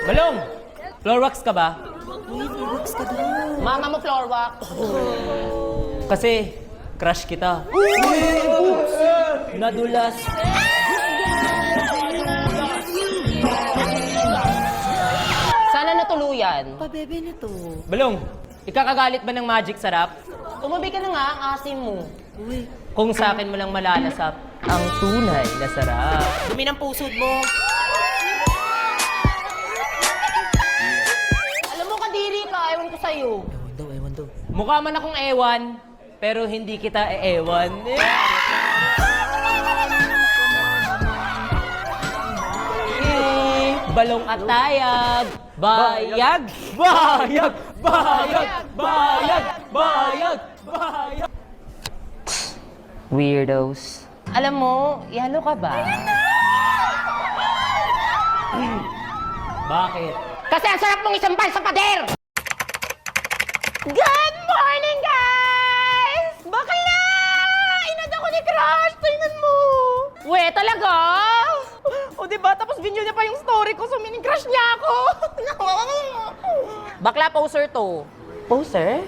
Balong! Floor wax ka ba? Uy, relax ka daw. Mama mo floor wax. Kasi, crush kita. Nadulas. Sana natuluyan. Pabebe na to. Balong, ikakagalit ba ng magic sarap? Tumabi ka na nga, ang asim mo. Uy, Kung sa akin mo lang malalasap, ang tunay na sarap. Dumi ng pusod mo. Alam mo, kadiri ka. Ewan ko sa'yo. ewan daw. Mukha man akong ewan, pero hindi kita eewan. Balong at tayag, bayag, bayag, bayag, bayag, bayag, bayag. Weirdos. Alam mo, yalo ka ba? Bakit? Kasi ang sarap mong isampal sa pader! Good morning, guys! Bakla! Inad ako ni Crush! Tingnan mo! We, talaga? O diba? Tapos video niya pa yung story ko, so mini-crush niya ako! Bakla, poser to. Poser?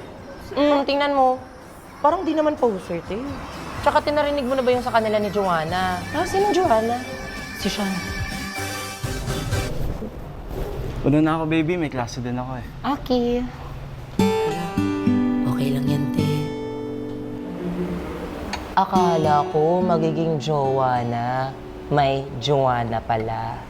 Tingnan mo. Parang di naman poser, te. Tsaka tinarinig mo na ba yung sa kanila ni Joanna? Ah, sino Joanna? Si Sean. Una na ako, baby. May klase din ako eh. Okay. Okay lang yan, te. Akala ko magiging Joanna. May Joanna pala.